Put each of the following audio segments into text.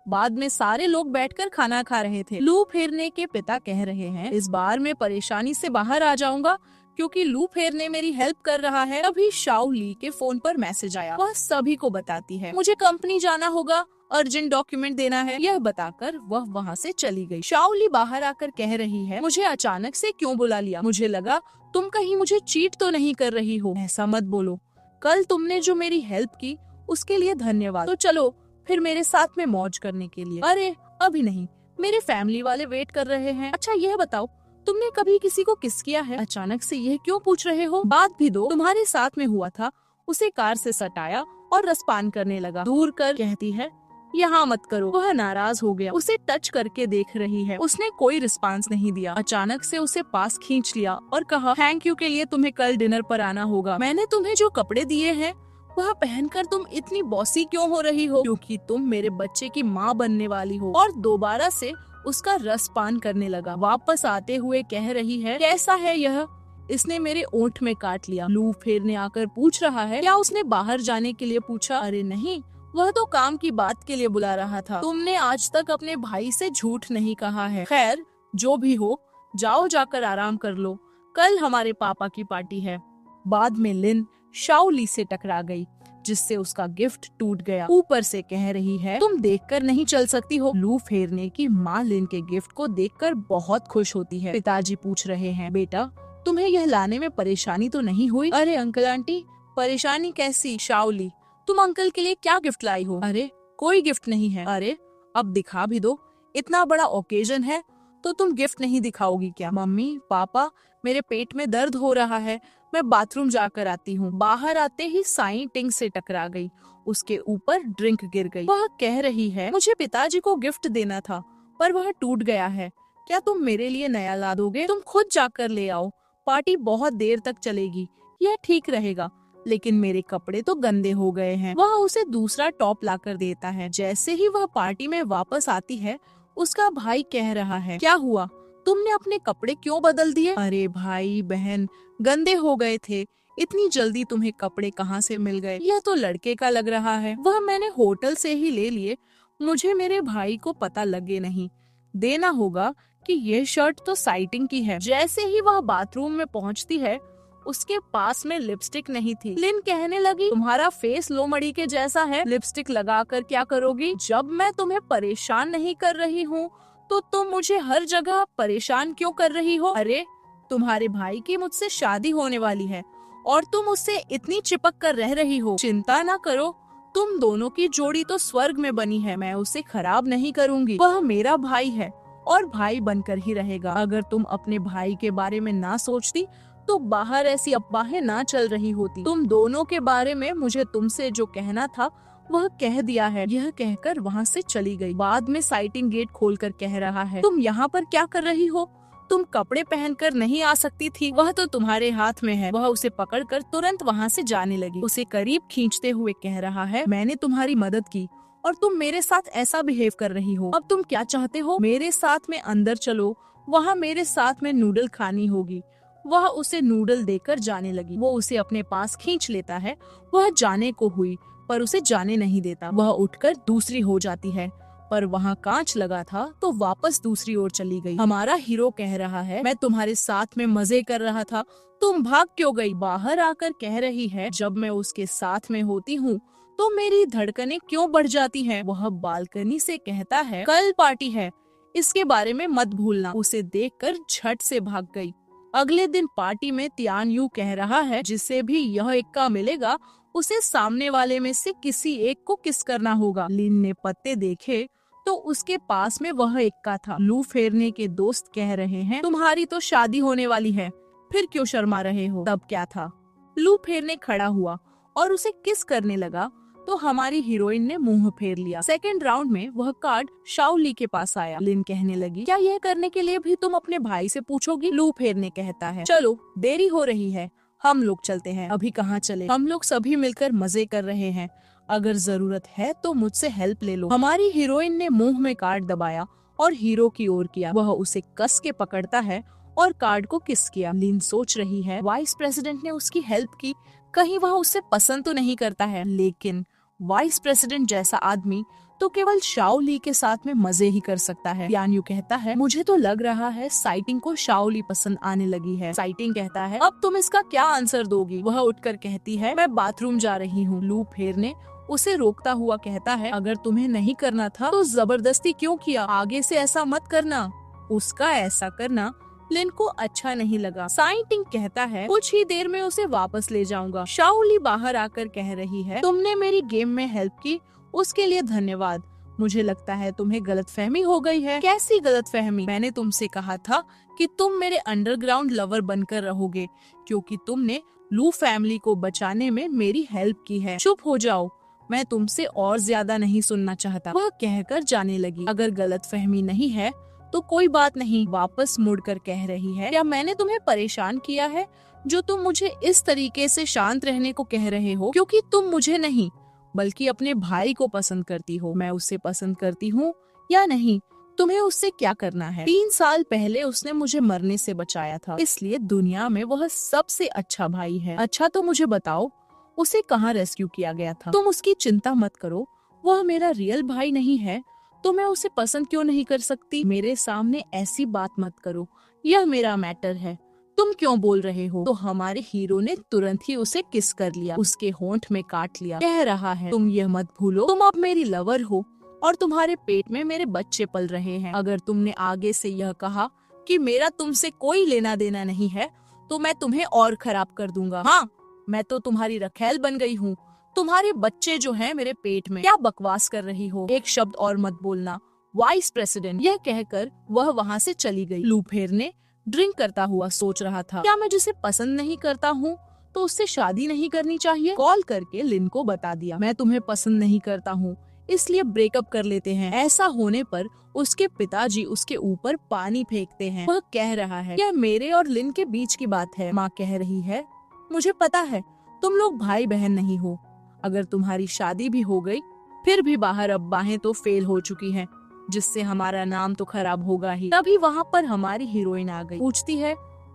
बाद में सारे लोग बैठकर खाना खा रहे थे। लू फेरने के पिता कह रहे हैं, इस बार मैं परेशानी से बाहर आ जाऊंगा क्योंकि लू फेरने मेरी हेल्प कर रहा है। तभी शाओ ली के फोन पर मैसेज आया। वह सभी को बताती है, मुझे कंपनी जाना होगा, अर्जेंट डॉक्यूमेंट देना है। यह बताकर वह वहाँ से चली गई। शाओ ली बाहर आकर कह रही है, मुझे अचानक से क्यों बुला लिया? मुझे लगा तुम कहीं मुझे चीट तो नहीं कर रही हो। ऐसा मत बोलो, कल तुमने जो मेरी हेल्प की उसके लिए धन्यवाद। तो चलो फिर मेरे साथ में मौज करने के लिए। अरे अभी नहीं, मेरे फैमिली वाले वेट कर रहे हैं। अच्छा यह बताओ, तुमने कभी किसी को किस किया है? अचानक से यह क्यों पूछ रहे हो? बात भी दो, तुम्हारे साथ में हुआ था। उसे कार से सटाया और रसपान करने लगा। दूर कर कहती है, यहाँ मत करो। वह नाराज हो गया, उसे टच करके देख रही है। उसने कोई रिस्पांस नहीं दिया। अचानक से उसे पास खींच लिया और कहा, थैंक यू के लिए तुम्हें कल डिनर पर आना होगा। मैंने तुम्हें जो कपड़े दिए हैं वह पहनकर तुम इतनी बॉसी क्यों हो रही हो? क्योंकि तुम मेरे बच्चे की माँ बनने वाली हो। और दोबारा से उसका रसपान करने लगा। वापस आते हुए कह रही है, कैसा है यह? इसने मेरे ओंठ में काट लिया। लू फेरने आकर पूछ रहा है, क्या उसने बाहर जाने के लिए पूछा? अरे नहीं, वह तो काम की बात के लिए बुला रहा था। तुमने आज तक अपने भाई से झूठ नहीं कहा है। खैर जो भी हो, जाओ जाकर आराम कर लो, कल हमारे पापा की पार्टी है। बाद में लिन शाओ ली से टकरा गई, जिससे उसका गिफ्ट टूट गया। ऊपर से कह रही है, तुम देखकर नहीं चल सकती हो। लू फेरने की माँ लिन के गिफ्ट को देखकर बहुत खुश होती है। पिताजी पूछ रहे हैं, बेटा तुम्हें यह लाने में परेशानी तो नहीं हुई? अरे अंकल आंटी, परेशानी कैसी? शाओ ली, तुम अंकल के लिए क्या गिफ्ट लाई हो? अरे कोई गिफ्ट नहीं है। अरे अब दिखा भी दो, इतना बड़ा ओकेजन है तो तुम गिफ्ट नहीं दिखाओगी क्या? मम्मी पापा, मेरे पेट में दर्द हो रहा है, मैं बाथरूम जाकर आती हूँ। बाहर आते ही साई टिंग से टकरा गई, उसके ऊपर ड्रिंक गिर गई। वह कह रही है, मुझे पिताजी को गिफ्ट देना था पर वह टूट गया है, क्या तुम मेरे लिए नया ला दोगे? तुम खुद जाकर ले आओ, पार्टी बहुत देर तक चलेगी। यह ठीक रहेगा, लेकिन मेरे कपड़े तो गंदे हो गए हैं। वह उसे दूसरा टॉप लाकर देता है। जैसे ही वह पार्टी में वापस आती है, उसका भाई कह रहा है, क्या हुआ, तुमने अपने कपड़े क्यों बदल दिए? अरे भाई बहन, गंदे हो गए थे, इतनी जल्दी तुम्हें कपड़े कहाँ से मिल गए? यह तो लड़के का लग रहा है, वह मैंने होटल से ही ले लिए, मुझे मेरे भाई को पता लगे नहीं। देना होगा कि यह शर्ट तो साइटिंग की है। जैसे ही वह बाथरूम में पहुँचती है, उसके पास में लिपस्टिक नहीं थी। लिन कहने लगी, तुम्हारा फेस लोमड़ी के जैसा है, लिपस्टिक लगाकर क्या करोगी? जब मैं तुम्हें परेशान नहीं कर रही हूँ तो तुम मुझे हर जगह परेशान क्यों कर रही हो? अरे तुम्हारे भाई की मुझसे शादी होने वाली है और तुम उससे इतनी चिपक कर रह रही हो। चिंता ना करो, तुम दोनों की जोड़ी तो स्वर्ग में बनी है, मैं उसे खराब नहीं करूँगी। वह मेरा भाई है और भाई बनकर ही रहेगा। अगर तुम अपने भाई के बारे में ना सोचती तो बाहर ऐसी अफवाहें ना चल रही होती। तुम दोनों के बारे में मुझे तुमसे जो कहना था वह कह दिया है। यह कहकर वहाँ से चली गई। बाद में साइटिंग गेट खोलकर कह रहा है, तुम यहाँ पर क्या कर रही हो? तुम कपड़े पहनकर नहीं आ सकती थी, वह तो तुम्हारे हाथ में है। वह उसे पकड़कर तुरंत वहाँ से जाने लगी। उसे करीब खींचते हुए कह रहा है, मैंने तुम्हारी मदद की और तुम मेरे साथ ऐसा बिहेव कर रही हो। अब तुम क्या चाहते हो? मेरे साथ में अंदर चलो, वहाँ मेरे साथ में नूडल खानी होगी। वह उसे नूडल देकर जाने लगी। वो उसे अपने पास खींच लेता है। वह जाने को हुई पर उसे जाने नहीं देता। वह उठकर दूसरी हो जाती है, पर वहाँ कांच लगा था तो वापस दूसरी ओर चली गई। हमारा हीरो कह रहा है, मैं तुम्हारे साथ में मजे कर रहा था, तुम भाग क्यों गई? बाहर आकर कह रही है, जब मैं उसके साथ में होती हूँ तो मेरी धड़कनें क्यों बढ़ जाती हैं? वह बालकनी से कहता है, कल पार्टी है, इसके बारे में मत भूलना। उसे देखकर झट से भाग गई। अगले दिन पार्टी में तियान यू कह रहा है, जिसे भी यह इक्का मिलेगा उसे सामने वाले में से किसी एक को किस करना होगा। लिन ने पत्ते देखे तो उसके पास में वह इक्का था। लू फेरने के दोस्त कह रहे हैं, तुम्हारी तो शादी होने वाली है, फिर क्यों शर्मा रहे हो? तब क्या था? लू फेरने खड़ा हुआ और उसे किस करने लगा तो हमारी हीरोइन ने मुंह फेर लिया। सेकंड राउंड में वह कार्ड शाओ ली के पास आया। लिन कहने लगी, क्या यह करने के लिए भी तुम अपने भाई से पूछोगी? लू फेरने कहता है, चलो देरी हो रही है, हम लोग चलते हैं। अभी कहाँ चले? हम लोग सभी मिलकर मजे कर रहे हैं, अगर जरूरत है तो मुझसे हेल्प ले लो। हमारी हीरोइन ने मुंह में कार्ड दबाया और हीरो की ओर किया। वह उसे कस के पकड़ता है और कार्ड को किस किया। लिन सोच रही है, वाइस प्रेसिडेंट ने उसकी हेल्प की, कहीं वह उससे पसंद तो नहीं करता है, लेकिन वाइस प्रेसिडेंट जैसा आदमी तो केवल शाओ ली के साथ में मजे ही कर सकता है। यान यू कहता है, मुझे तो लग रहा है साइटिंग को शाओ ली पसंद आने लगी है। साइटिंग कहता है, अब तुम इसका क्या आंसर दोगी? वह उठकर कहती है, मैं बाथरूम जा रही हूँ। लू फेरने उसे रोकता हुआ कहता है, अगर तुम्हें नहीं करना था तो जबरदस्ती क्यों किया? आगे से ऐसा मत करना। उसका ऐसा करना लिन को अच्छा नहीं लगा। साइटिंग कहता है, कुछ ही देर में उसे वापस ले जाऊंगा। शाओ ली बाहर आकर कह रही है, तुमने मेरी गेम में हेल्प की, उसके लिए धन्यवाद। मुझे लगता है तुम्हें गलतफहमी हो गई है। कैसी गलतफहमी? मैंने तुमसे कहा था कि तुम मेरे अंडरग्राउंड लवर बनकर रहोगे, क्योंकि तुमने लू फैमिली को बचाने में मेरी हेल्प की है। चुप हो जाओ, मैं तुमसे और ज्यादा नहीं सुनना चाहता। वह कहकर जाने लगी। अगर गलतफहमी नहीं है तो कोई बात नहीं। वापस मुड़कर कह रही है, क्या मैंने तुम्हें परेशान किया है जो तुम मुझे इस तरीके से शांत रहने को कह रहे हो? क्योंकि तुम मुझे नहीं बल्कि अपने भाई को पसंद करती हो। मैं उसे पसंद करती हूँ या नहीं, तुम्हें उससे क्या करना है? 3 साल पहले उसने मुझे मरने से बचाया था, इसलिए दुनिया में वह सबसे अच्छा भाई है। अच्छा तो मुझे बताओ, उसे कहाँ रेस्क्यू किया गया था? तुम उसकी चिंता मत करो, वह मेरा रियल भाई नहीं है तो मैं उसे पसंद क्यों नहीं कर सकती? मेरे सामने ऐसी बात मत करो, यह मेरा मैटर है। तुम क्यों बोल रहे हो? तो हमारे हीरो ने तुरंत ही उसे किस कर लिया, उसके होंठ में काट लिया। कह रहा है, तुम यह मत भूलो, तुम अब मेरी लवर हो और तुम्हारे पेट में मेरे बच्चे पल रहे हैं। अगर तुमने आगे से यह कहा कि मेरा तुमसे कोई लेना देना नहीं है तो मैं तुम्हें और खराब कर दूंगा। हाँ, मैं तो तुम्हारी रखैल बन गई हूँ। तुम्हारे बच्चे जो हैं मेरे पेट में। क्या बकवास कर रही हो? एक शब्द और मत बोलना, वाइस प्रेसिडेंट। यह कहकर वह वहाँ से चली गई। लू फेरने ड्रिंक करता हुआ सोच रहा था, क्या मैं जिसे पसंद नहीं करता हूँ तो उससे शादी नहीं करनी चाहिए? कॉल करके लिन को बता दिया, मैं तुम्हें पसंद नहीं करता हूँ, इसलिए ब्रेकअप कर लेते हैं। ऐसा होने पर उसके पिताजी उसके ऊपर पानी फेंकते हैं। वह कह रहा है, यह मेरे और लिन के बीच की बात है। माँ कह रही है, मुझे पता है तुम लोग भाई बहन नहीं हो। अगर तुम्हारी शादी भी हो गई फिर भी बाहर अब्बाहें तो फेल हो चुकी हैं, जिससे हमारा नाम तो खराब होगा ही। तभी वहाँ पर हमारी हीरोइन आ गई। पूछती है,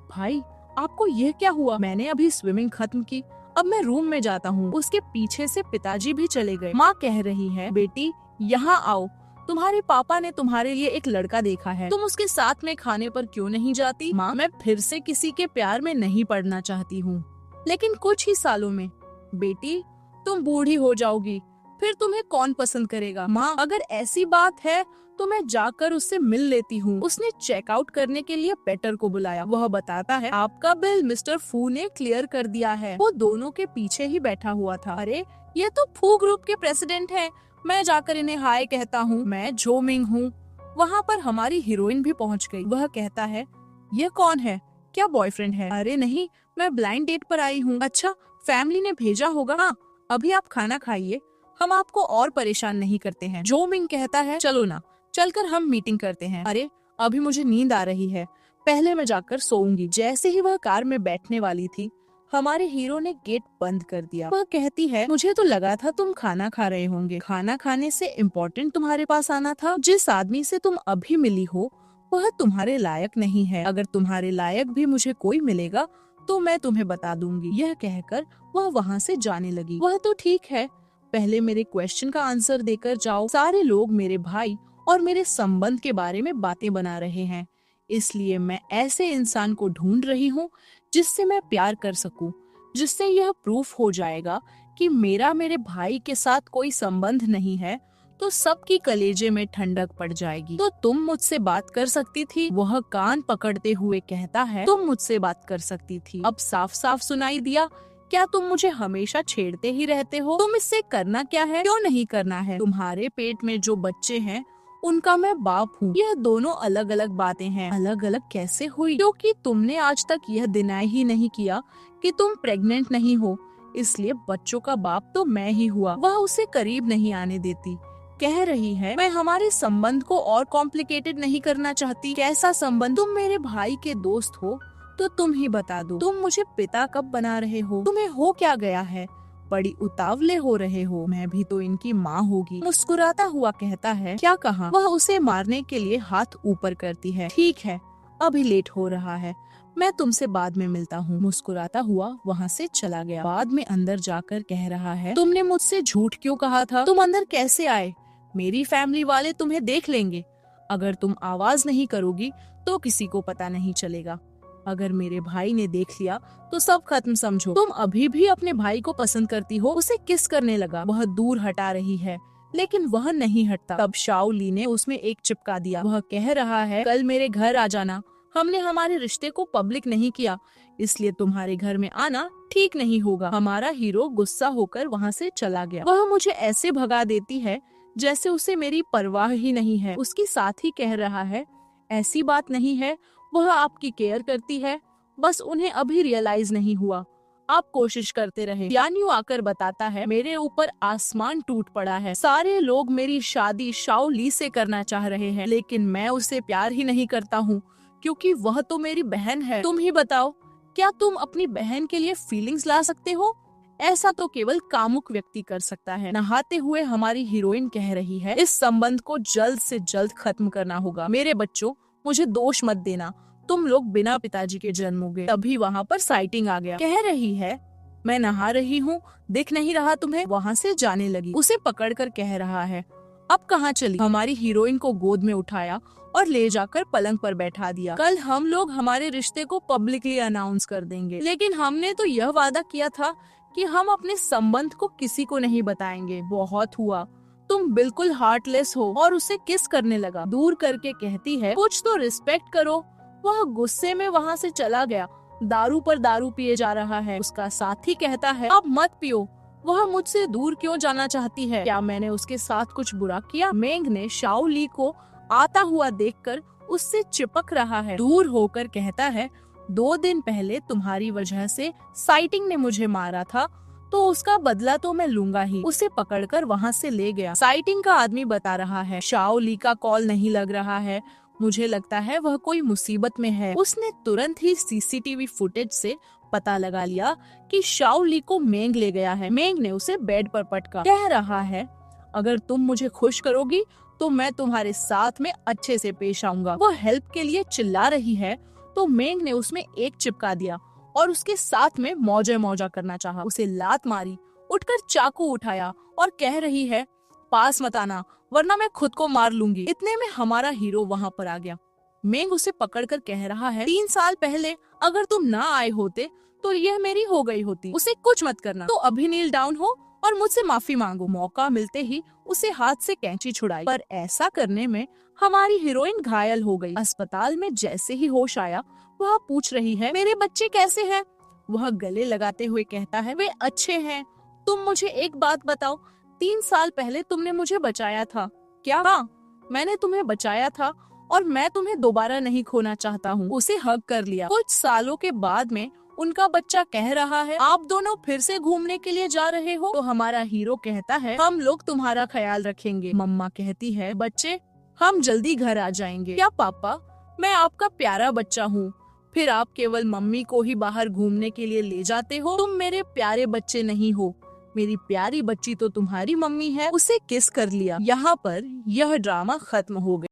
भाई आपको यह क्या हुआ? मैंने अभी स्विमिंग खत्म की, अब मैं रूम में जाता हूँ। उसके पीछे से पिताजी भी चले गए। माँ कह रही है, बेटी यहाँ आओ, तुम्हारे पापा ने तुम्हारे लिए एक लड़का देखा है, तुम उसके साथ में खाने पर क्यों नहीं जाती? माँ, मैं फिर से किसी के प्यार में नहीं पड़ना चाहती हूँ, लेकिन कुछ ही सालों में। बेटी तुम बूढ़ी हो जाओगी, फिर तुम्हें कौन पसंद करेगा? माँ, अगर ऐसी बात है तो मैं जाकर उससे मिल लेती हूँ। उसने चेकआउट करने के लिए पेटर को बुलाया। वह बताता है, आपका बिल मिस्टर फू ने क्लियर कर दिया है। वो दोनों के पीछे ही बैठा हुआ था। अरे ये तो फू ग्रुप के प्रेसिडेंट हैं। मैं जाकर इन्हें हाय कहता हूँ। मैं जो मिंग हूँ। वहाँ पर हमारी हीरोइन भी पहुँच गई। वह कहता है, ये कौन है? क्या बॉयफ्रेंड है? अरे नहीं, मैं ब्लाइंड डेट पर आई हूँ। अच्छा, फैमिली ने भेजा होगा। हाँ, अभी आप खाना खाइए, हम आपको और परेशान नहीं करते हैं। जो मिंग कहता है, चलो ना, चलकर हम मीटिंग करते हैं। अरे अभी मुझे नींद आ रही है, पहले मैं जाकर सोऊंगी। जैसे ही वह कार में बैठने वाली थी, हमारे हीरो ने गेट बंद कर दिया। वह कहती है, मुझे तो लगा था तुम खाना खा रहे होंगे। खाना खाने से इम्पोर्टेंट तुम्हारे पास आना था। जिस आदमी से तुम अभी मिली हो वह तुम्हारे लायक नहीं है। अगर तुम्हारे लायक भी मुझे कोई मिलेगा तो मैं तुम्हें बता दूंगी। यह कहकर वह वहाँ से जाने लगी। वह तो ठीक है, पहले मेरे क्वेश्चन का आंसर देकर जाओ। सारे लोग मेरे भाई और मेरे संबंध के बारे में बातें बना रहे हैं, इसलिए मैं ऐसे इंसान को ढूंढ रही हूँ जिससे मैं प्यार कर सकूं, जिससे यह प्रूफ हो जाएगा कि मेरा मेरे भाई के साथ कोई संबंध नहीं है, तो सबकी कलेजे में ठंडक पड़ जाएगी। तो तुम मुझसे बात कर सकती थी। वह कान पकड़ते हुए कहता है, तुम मुझसे बात कर सकती थी। अब साफ साफ सुनाई दिया। क्या तुम मुझे हमेशा छेड़ते ही रहते हो? तुम इससे करना क्या है? क्यों नहीं करना है? तुम्हारे पेट में जो बच्चे हैं उनका मैं बाप हूँ। यह दोनों अलग अलग बातें हैं। अलग अलग कैसे हुई? क्योंकि तुमने आज तक यह डिनाई ही नहीं किया कि तुम प्रेग्नेंट नहीं हो, इसलिए बच्चों का बाप तो मैं ही हुआ। वह उसे करीब नहीं आने देती। कह रही है, मैं हमारे संबंध को और कॉम्प्लिकेटेड नहीं करना चाहती। कैसा संबंध? तुम मेरे भाई के दोस्त हो तो तुम ही बता दो। तुम मुझे पिता कब बना रहे हो? तुम्हें हो क्या गया है? बड़ी उतावले हो रहे हो। मैं भी तो इनकी माँ होगी। मुस्कुराता हुआ कहता है, क्या कहा? वह उसे मारने के लिए हाथ ऊपर करती है। ठीक है, अभी लेट हो रहा है, मैं तुमसे बाद में मिलता हूँ। मुस्कुराता हुआ वहाँ से चला गया। बाद में अंदर जाकर कह रहा है, तुमने मुझसे झूठ क्यों कहा था? तुम अंदर कैसे आए? मेरी फैमिली वाले तुम्हें देख लेंगे। अगर तुम आवाज नहीं करोगी तो किसी को पता नहीं चलेगा। अगर मेरे भाई ने देख लिया तो सब खत्म समझो। तुम अभी भी अपने भाई को पसंद करती हो। उसे किस करने लगा। वह दूर हटा रही है लेकिन वह नहीं हटता। तब शाओ ली ने उसमें एक चिपका दिया। वह कह रहा है, कल मेरे घर आ जाना। हमने हमारे रिश्ते को पब्लिक नहीं किया, इसलिए तुम्हारे घर में आना ठीक नहीं होगा। हमारा हीरो गुस्सा होकर वहाँ से चला गया। वह मुझे ऐसे भगा देती है जैसे उसे मेरी परवाह ही नहीं है। उसकी साथी कह रहा है, ऐसी बात नहीं है, वह आपकी केयर करती है, बस उन्हें अभी रियलाइज नहीं हुआ। आप कोशिश करते रहे। यान्यू आकर बताता है, मेरे ऊपर आसमान टूट पड़ा है। सारे लोग मेरी शादी शाओ ली से करना चाह रहे हैं, लेकिन मैं उसे प्यार ही नहीं करता हूँ क्योंकि वह तो मेरी बहन है। तुम ही बताओ, क्या तुम अपनी बहन के लिए फीलिंग्स ला सकते हो? ऐसा तो केवल कामुक व्यक्ति कर सकता है। नहाते हुए हमारी हीरोइन कह रही है, इस संबंध को जल्द से जल्द खत्म करना होगा। मेरे बच्चों, मुझे दोष मत देना, तुम लोग बिना पिताजी के जन्मोगे। तभी वहाँ पर साइटिंग आ गया। कह रही है, मैं नहा रही हूँ, दिख नहीं रहा तुम्हें? वहाँ से जाने लगी। उसे पकड़कर कह रहा है, अब कहाँ चली? हमारी हीरोइन को गोद में उठाया और ले जाकर पलंग पर बैठा दिया। कल हम लोग हमारे रिश्ते को पब्लिकली अनाउंस कर देंगे, लेकिन हमने तो यह वादा किया था कि हम अपने संबंध को किसी को नहीं बताएंगे। बहुत हुआ, तुम बिल्कुल हार्टलेस हो। और उसे किस करने लगा। दूर करके कहती है, कुछ तो रिस्पेक्ट करो। वह गुस्से में वहाँ से चला गया। दारू पर दारू पिए जा रहा है। उसका साथी कहता है, अब मत पियो। वह मुझसे दूर क्यों जाना चाहती है? क्या मैंने उसके साथ कुछ बुरा किया? मेंग ने शाओ ली को आता हुआ देखकर उससे चिपक रहा है। दूर होकर कहता है, 2 दिन पहले तुम्हारी वजह से साइटिंग ने मुझे मारा था, तो उसका बदला तो मैं लूंगा ही। उसे पकड़कर वहाँ से ले गया। साइटिंग का आदमी बता रहा है, शाओ ली का कॉल नहीं लग रहा है, मुझे लगता है वह कोई मुसीबत में है। उसने तुरंत ही सीसीटीवी फुटेज से पता लगा लिया कि शाओ ली को मेंग ले गया है। मेंग ने उसे बेड पर पटका। कह रहा है, अगर तुम मुझे खुश करोगी तो मैं तुम्हारे साथ में अच्छे से पेश आऊंगा। वह हेल्प के लिए चिल्ला रही है तो मेंग ने उसमें एक चिपका दिया और उसके साथ में मौजे मौजा करना चाहा। उसे लात मारी, उठकर चाकू उठाया और कह रही है, पास मत आना वरना मैं खुद को मार लूंगी। इतने में हमारा हीरो वहाँ पर आ गया। मेंग उसे पकड़कर कह रहा है, 3 साल पहले अगर तुम ना आए होते तो यह मेरी हो गई होती। उसे कुछ मत करना, तो अभी नील डाउन हो और मुझसे माफी मांगो। मौका मिलते ही उसे हाथ से कैंची छुड़ाई, पर ऐसा करने में हमारी हीरोइन घायल हो गई। अस्पताल में जैसे ही होश आया, वह पूछ रही है, मेरे बच्चे कैसे हैं? वह गले लगाते हुए कहता है, वे अच्छे हैं। तुम मुझे एक बात बताओ, 3 साल पहले तुमने मुझे बचाया था क्या? हाँ, मैंने तुम्हें बचाया था और मैं तुम्हें दोबारा नहीं खोना चाहता हूँ। उसे हग कर लिया। कुछ सालों के बाद में उनका बच्चा कह रहा है, आप दोनों फिर से घूमने के लिए जा रहे हो? तो हमारा हीरो कहता है, हम लोग तुम्हारा ख्याल रखेंगे। मम्मा कहती है, बच्चे हम जल्दी घर आ जाएंगे। क्या पापा, मैं आपका प्यारा बच्चा हूँ, फिर आप केवल मम्मी को ही बाहर घूमने के लिए ले जाते हो? तुम मेरे प्यारे बच्चे नहीं हो, मेरी प्यारी बच्ची तो तुम्हारी मम्मी है। उसे किस कर लिया। यहाँ पर यह ड्रामा खत्म हो गया।